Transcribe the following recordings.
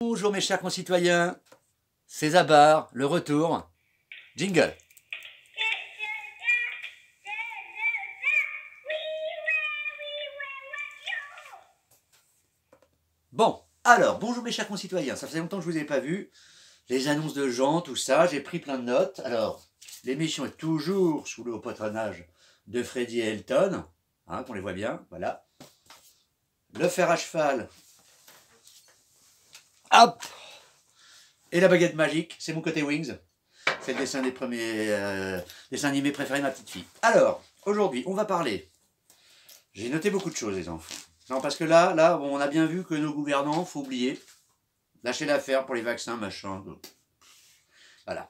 Bonjour mes chers concitoyens, c'est Zabar, le retour. Jingle. Bon, alors, bonjour mes chers concitoyens, ça faisait longtemps que je ne vous ai pas vu. Les annonces de gens, tout ça, j'ai pris plein de notes. Alors, l'émission est toujours sous le haut patronage de Freddy et Elton, hein, qu'on les voit bien, voilà. Le fer à cheval, hop. Et la baguette magique, c'est mon côté Wings. C'est le dessin des premiers dessins animés préférés de ma petite fille. Alors, aujourd'hui, on va parler. J'ai noté beaucoup de choses, les enfants. Non, parce que là, bon, on a bien vu que nos gouvernants, faut oublier. Lâcher l'affaire pour les vaccins, machin. Voilà.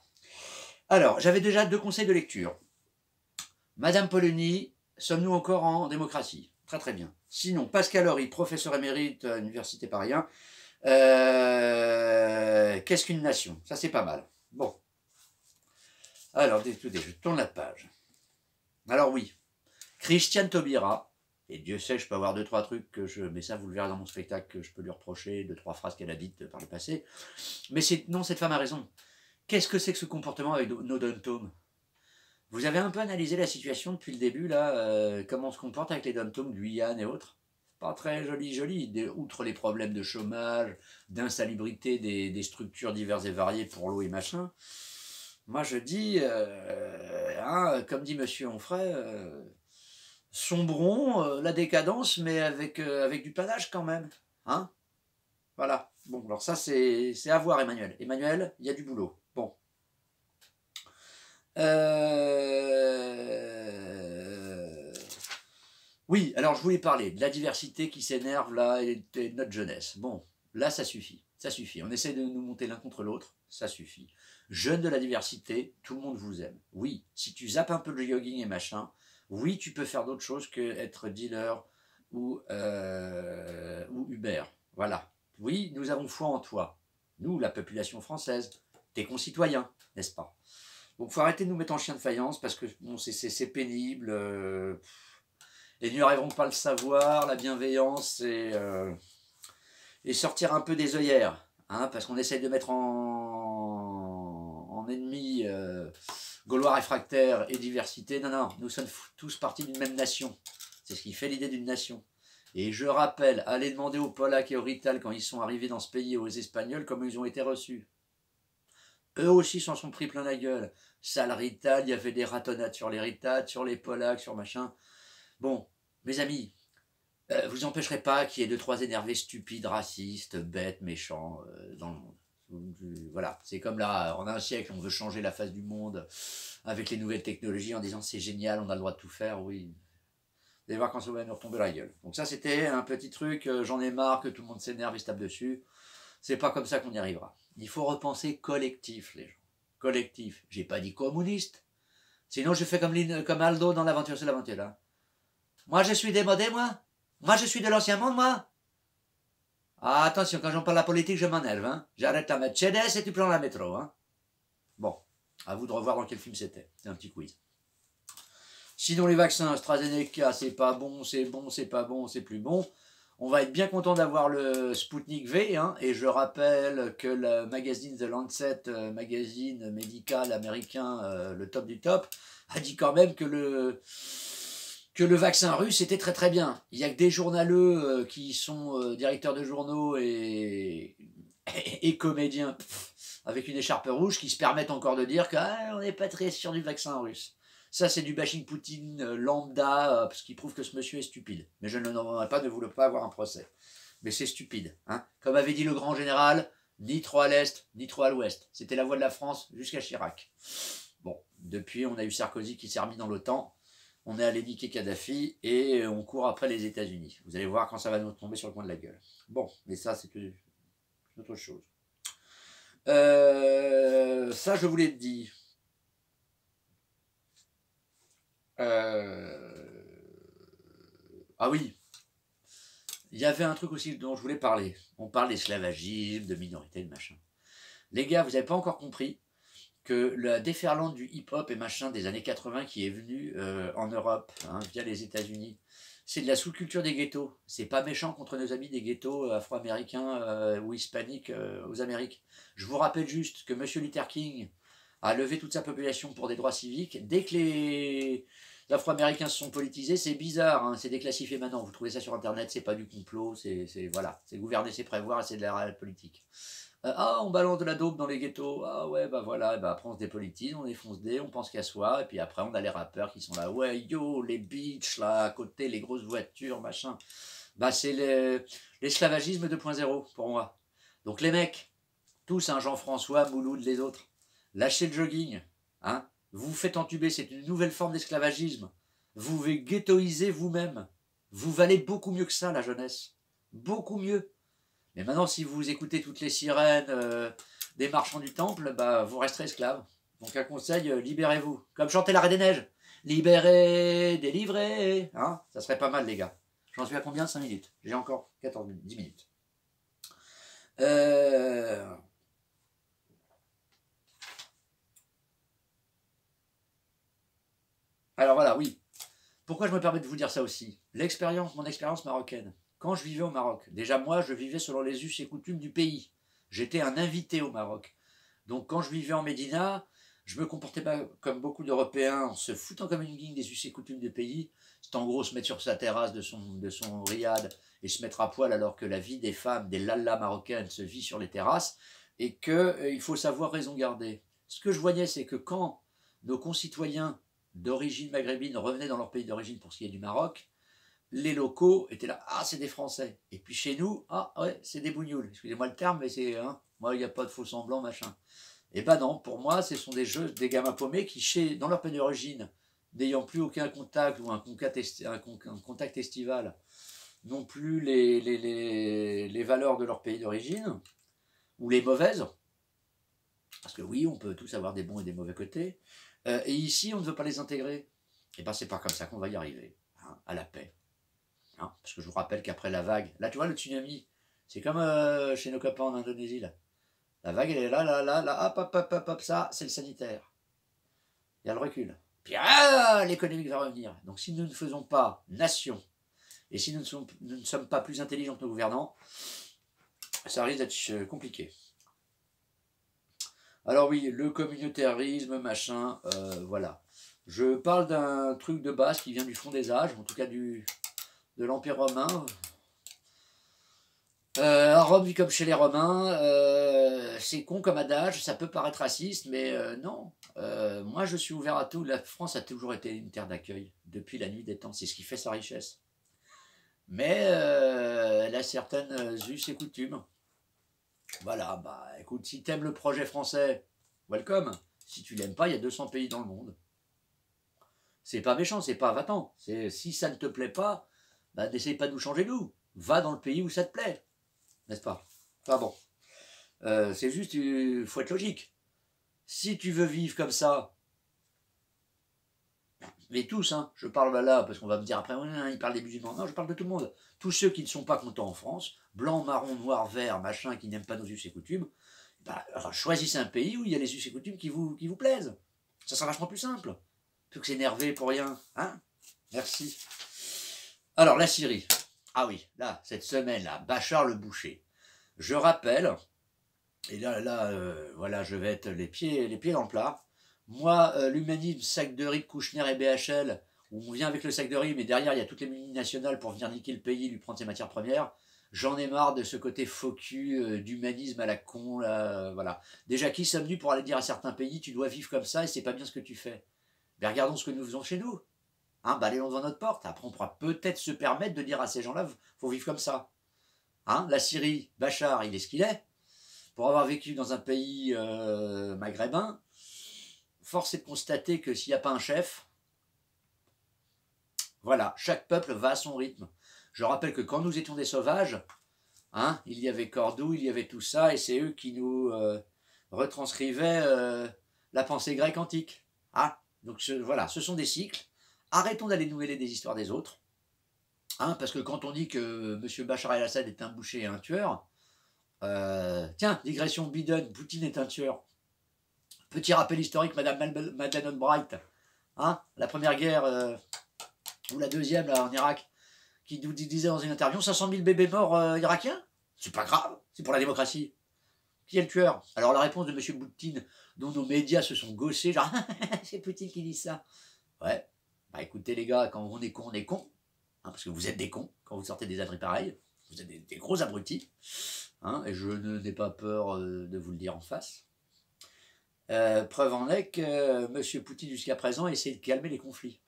Alors, j'avais déjà 2 conseils de lecture. Madame Polony, sommes-nous encore en démocratie? Très très bien. Sinon, Pascal Horry, professeur émérite à l'université Paris 1. Qu'est-ce qu'une nation? Ça, c'est pas mal. Bon. Alors, écoutez, je tourne la page. Alors oui, Christiane Taubira, et Dieu sait, je peux avoir 2-3 trucs que je... Mais ça, vous le verrez dans mon spectacle, que je peux lui reprocher, 2-3 phrases qu'elle a dites par le passé. Mais non, cette femme a raison. Qu'est-ce que c'est que ce comportement avec nos dom-toms? Vous avez un peu analysé la situation depuis le début, là, comment on se comporte avec les dom-toms, Guyane et autres? Pas très joli, outre les problèmes de chômage, d'insalubrité des structures diverses et variées pour l'eau et machin. Moi, je dis, comme dit Monsieur Onfray, sombrons la décadence, mais avec du panache quand même. Hein? Voilà. Bon, alors ça, c'est à voir, Emmanuel. Emmanuel, il y a du boulot. Bon. Oui, alors je voulais parler de la diversité qui s'énerve là et de notre jeunesse. Bon, là, ça suffit. Ça suffit. On essaie de nous monter l'un contre l'autre. Ça suffit. Jeunes de la diversité, tout le monde vous aime. Oui, si tu zappes un peu le jogging et machin, oui, tu peux faire d'autres choses que être dealer ou Uber. Voilà. Oui, nous avons foi en toi. Nous, la population française, tes concitoyens, n'est-ce pas? Donc, il faut arrêter de nous mettre en chien de faïence parce que bon, c'est pénible. Et nous n'arriverons pas à le savoir, la bienveillance et sortir un peu des œillères. Hein, parce qu'on essaye de mettre en ennemi Gaulois réfractaires et diversité. Non, non, nous sommes tous partis d'une même nation. C'est ce qui fait l'idée d'une nation. Et je rappelle, allez demander aux Polacs et aux Rital quand ils sont arrivés dans ce pays et aux Espagnols comment ils ont été reçus. Eux aussi s'en sont pris plein la gueule. Sale Rital, il y avait des ratonnades sur les Rital, sur les Polacs, sur machin. Bon, mes amis, vous empêcherez pas qu'il y ait 2-3 énervés stupides, racistes, bêtes, méchants dans le monde. Voilà, c'est comme là, en un siècle, on veut changer la face du monde avec les nouvelles technologies en disant c'est génial, on a le droit de tout faire, oui. Vous allez voir quand ça va nous retomber la gueule. Donc ça, c'était un petit truc, j'en ai marre que tout le monde s'énerve et se tape dessus. C'est pas comme ça qu'on y arrivera. Il faut repenser collectif, les gens. Collectif. J'ai pas dit communiste. Sinon, je fais comme Aldo dans l'aventure, c'est l'aventure, là. Moi, je suis démodé, moi. Moi, je suis de l'ancien monde, moi. Ah, attention, quand j'en parle de la politique, je m'énerve. Hein. J'arrête la Mercedes et tu prends la métro. Hein. Bon, à vous de revoir dans quel film c'était. C'est un petit quiz. Sinon, les vaccins AstraZeneca, c'est pas bon, c'est bon, c'est pas bon, c'est plus bon. On va être bien content d'avoir le Sputnik V. Hein, et je rappelle que le magazine The Lancet, magazine médical américain, le top du top, a dit quand même que le vaccin russe était très très bien. Il n'y a que des journaleux qui sont directeurs de journaux et comédiens avec une écharpe rouge qui se permettent encore de dire qu'on n'est pas très sûr du vaccin russe. Ça, c'est du bashing Poutine lambda, parce qu'il prouve que ce monsieur est stupide. Mais je ne demanderai pas de vouloir pas avoir un procès. Mais c'est stupide. Hein. Comme avait dit le grand général, ni trop à l'est, ni trop à l'ouest. C'était la voix de la France jusqu'à Chirac. Bon, depuis, on a eu Sarkozy qui s'est remis dans l'OTAN. On est allé niquer Kadhafi et on court après les États-Unis. Vous allez voir quand ça va nous tomber sur le coin de la gueule. Bon, mais ça, c'est autre chose. Ça, je vous l'ai dit. Ah oui. Il y avait un truc aussi dont je voulais parler. On parle d'esclavagisme, de minorité, de machin. Les gars, vous n'avez pas encore compris que la déferlante du hip-hop et machin des années 80 qui est venue en Europe, hein, via les États-Unis, c'est de la sous-culture des ghettos. C'est pas méchant contre nos amis des ghettos afro-américains ou hispaniques aux Amériques. Je vous rappelle juste que M. Luther King a levé toute sa population pour des droits civiques. Dès que les Afro-Américains se sont politisés, c'est bizarre, hein, c'est déclassifié maintenant. Vous trouvez ça sur Internet, c'est pas du complot, c'est voilà, c'est gouverner, c'est prévoir, c'est de la réelle politique. Ah, on balance de la dope dans les ghettos. Ah ouais, bah voilà, bah après on se dépolitise, on défonce des, on pense qu'à soi, et puis après on a les rappeurs qui sont là, ouais, yo, les beats là, à côté, les grosses voitures, machin. Bah c'est l'esclavagisme 2.0 pour moi. Donc les mecs, tous, hein, Jean-François, Mouloud, les autres, lâchez le jogging, hein, vous vous faites entuber, c'est une nouvelle forme d'esclavagisme. Vous vous ghettoisez vous-même. Vous valez beaucoup mieux que ça, la jeunesse. Beaucoup mieux. Mais maintenant, si vous écoutez toutes les sirènes des marchands du temple, bah, vous resterez esclaves. Donc un conseil, libérez-vous. Comme chantait la Reine des Neiges. Libérez, délivrez. Hein, ça serait pas mal, les gars. J'en suis à combien? 5 minutes. J'ai encore 14 minutes, 10 minutes. Alors voilà, oui. Pourquoi je me permets de vous dire ça aussi? Mon expérience marocaine. Quand je vivais au Maroc, déjà moi, je vivais selon les us et coutumes du pays. J'étais un invité au Maroc. Donc quand je vivais en Médina, je me comportais pas comme beaucoup d'Européens, en se foutant comme une guigne des us et coutumes du pays. C'est en gros se mettre sur sa terrasse de son riad et se mettre à poil alors que la vie des femmes, des lallas marocaines se vit sur les terrasses et qu'il faut savoir raison garder. Ce que je voyais, c'est que quand nos concitoyens d'origine maghrébine revenaient dans leur pays d'origine pour ce qui est du Maroc, les locaux étaient là, ah c'est des Français. Et puis chez nous, ah ouais, c'est des bougnoules. Excusez-moi le terme, mais c'est, hein, moi il n'y a pas de faux semblant, machin. Et ben non, pour moi, ce sont des gamins paumés qui, dans leur pays d'origine, n'ayant plus aucun contact ou un contact estival, n'ont plus les valeurs de leur pays d'origine, ou les mauvaises, parce que oui, on peut tous avoir des bons et des mauvais côtés, et ici, on ne veut pas les intégrer. Et ben c'est pas comme ça qu'on va y arriver, hein, à la paix. Hein, parce que je vous rappelle qu'après la vague, là tu vois le tsunami, c'est comme chez nos copains en Indonésie là. La vague elle est là, là, hop, ça c'est le sanitaire. Il y a le recul. Puis l'économique va revenir. Donc si nous ne faisons pas nation, et si nous ne sommes pas plus intelligents que nos gouvernants, ça risque d'être compliqué. Alors oui, le communautarisme, machin, voilà. Je parle d'un truc de base qui vient du fond des âges, en tout cas de l'Empire romain. À Rome, comme chez les Romains, c'est con comme adage, ça peut paraître raciste, mais non. Moi, je suis ouvert à tout. La France a toujours été une terre d'accueil, depuis la nuit des temps. C'est ce qui fait sa richesse. Mais elle a certaines us et coutumes. Voilà, bah écoute, si t'aimes le projet français, welcome. Si tu l'aimes pas, il y a 200 pays dans le monde. C'est pas méchant, c'est pas va-t'en. Si ça ne te plaît pas, bah n'essaye pas de nous changer nous. Va dans le pays où ça te plaît. N'est-ce pas? Enfin bon. C'est juste, il faut être logique. Si tu veux vivre comme ça, mais tous, hein, je parle là, parce qu'on va me dire après, il parle des musulmans. Non, je parle de tout le monde. Tous ceux qui ne sont pas contents en France, blanc, marron, noir, vert, machin, qui n'aiment pas nos us et coutumes, bah, choisissez un pays où il y a les us et coutumes qui vous plaisent. Ça sera vachement plus simple. Plutôt que s'énerver pour rien. Hein? Merci. Alors, la Syrie. Ah oui, là, cette semaine-là, Bachar le Boucher. Je rappelle, et là, voilà, je vais être les pieds dans le plat. Moi, l'humanisme, sac de riz de Kouchner et BHL, où on vient avec le sac de riz, mais derrière, il y a toutes les multinationales pour venir niquer le pays, lui prendre ses matières premières. J'en ai marre de ce côté faux cul, d'humanisme à la con, là, voilà. Déjà, qui sommes-nous pour aller dire à certains pays, tu dois vivre comme ça et c'est pas bien ce que tu fais? Mais regardons ce que nous faisons chez nous. Hein, balayons devant notre porte. Après, on pourra peut-être se permettre de dire à ces gens-là, faut vivre comme ça. Hein, la Syrie, Bachar, il est ce qu'il est. Pour avoir vécu dans un pays maghrébin, force est de constater que s'il n'y a pas un chef, voilà, chaque peuple va à son rythme. Je rappelle que quand nous étions des sauvages, hein, il y avait Cordoue, il y avait tout ça, et c'est eux qui nous retranscrivaient la pensée grecque antique. Ah, donc voilà, ce sont des cycles. Arrêtons d'aller nous mêler des histoires des autres. Hein, parce que quand on dit que M. Bachar el-Assad est un boucher et un tueur, tiens, digression bidon, Poutine est un tueur. Petit rappel historique, Madeleine Albright, hein, la première guerre, ou la deuxième là, en Irak, qui nous disait dans une interview 500 000 bébés morts irakiens. C'est pas grave, c'est pour la démocratie. Qui est le tueur? Alors la réponse de M. Poutine, dont nos médias se sont gaussés, genre c'est Poutine qui dit ça. Ouais, bah écoutez les gars, quand on est con, hein, parce que vous êtes des cons quand vous sortez des âneries pareilles, vous êtes des gros abrutis, hein, et je n'ai pas peur de vous le dire en face. Preuve en est que M. Poutine jusqu'à présent essaie de calmer les conflits.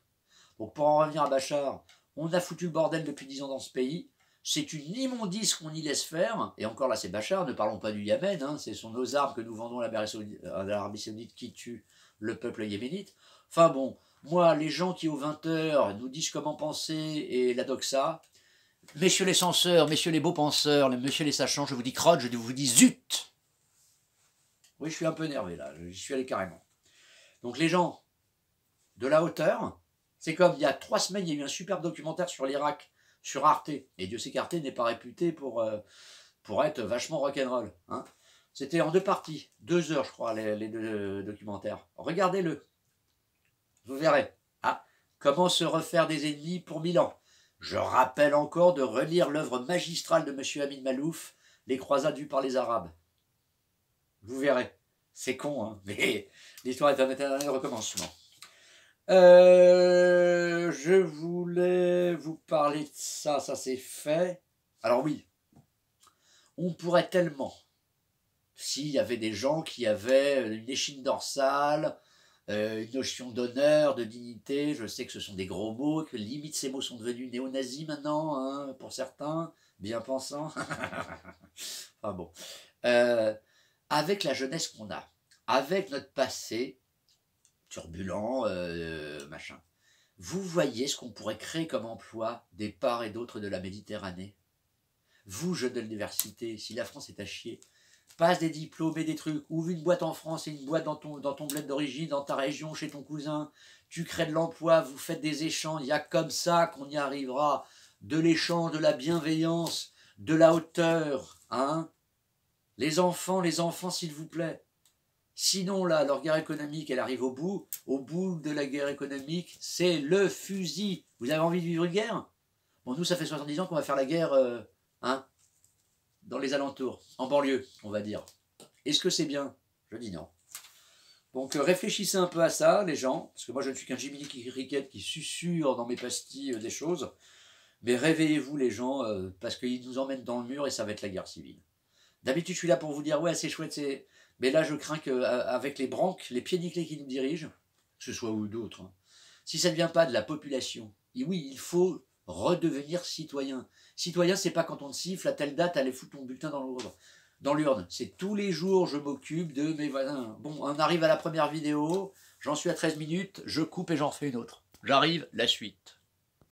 Donc pour en revenir à Bachar, on a foutu le bordel depuis 10 ans dans ce pays. C'est une immondice qu'on y laisse faire. Et encore là, c'est Bachar, ne parlons pas du Yémen. Hein, ce sont nos armes que nous vendons à l'Arabie Saoudite qui tue le peuple yéménite. Enfin bon, moi, les gens qui aux 20h nous disent comment penser et la doxa, messieurs les censeurs, messieurs les beaux penseurs, messieurs les sachants, je vous dis crotte, je vous dis zut. Oui, je suis un peu énervé là, j'y suis allé carrément. Donc les gens de la hauteur, c'est comme il y a 3 semaines, il y a eu un superbe documentaire sur l'Irak, sur Arte, et Dieu sait qu'Arte n'est pas réputé pour être vachement rock'n'roll. Hein. C'était en 2 parties, 2 heures je crois, les 2 documentaires. Regardez-le, vous verrez. Ah, comment se refaire des ennemis pour 1000 ans. Je rappelle encore de relire l'œuvre magistrale de M. Amin Malouf, Les croisades vues par les Arabes. Vous verrez. C'est con, hein, mais l'histoire est un éternel recommencement. Je voulais vous parler de ça, ça c'est fait. Alors oui, on pourrait tellement, s'il y avait des gens qui avaient une échine dorsale, une notion d'honneur, de dignité, je sais que ce sont des gros mots, que limite ces mots sont devenus néo-nazis maintenant, hein, pour certains, bien pensants. Enfin bon. Avec la jeunesse qu'on a, avec notre passé, turbulent, machin. Vous voyez ce qu'on pourrait créer comme emploi des parts et d'autres de la Méditerranée. Vous, jeunes de l'université, si la France est à chier, passe des diplômes et des trucs, ouvre une boîte en France et une boîte dans ton bled d'origine, dans ta région, chez ton cousin, tu crées de l'emploi, vous faites des échanges, il y a comme ça qu'on y arrivera, de l'échange, de la bienveillance, de la hauteur, hein. Les enfants, s'il vous plaît. Sinon, là, leur guerre économique, elle arrive au bout de la guerre économique, c'est le fusil. Vous avez envie de vivre une guerre? Bon, nous, ça fait 70 ans qu'on va faire la guerre, hein, dans les alentours, en banlieue, on va dire. Est-ce que c'est bien? Je dis non. Donc, réfléchissez un peu à ça, les gens, parce que moi, je ne suis qu'un Jiminy Cricket qui susurre dans mes pastilles des choses, mais réveillez-vous, les gens, parce qu'ils nous emmènent dans le mur et ça va être la guerre civile. D'habitude, je suis là pour vous dire, ouais, c'est chouette, c'est... Mais là, je crains qu'avec les branques, les pieds nickelés qui nous dirigent, que ce soit ou d'autres, hein, si ça ne vient pas de la population, et oui, il faut redevenir citoyen. Citoyen, c'est pas quand on te siffle, à telle date, allez foutre ton bulletin dans l'urne. C'est tous les jours, je m'occupe de mes voisins. Bon, on arrive à la première vidéo, j'en suis à 13 minutes, je coupe et j'en refais une autre. J'arrive, la suite.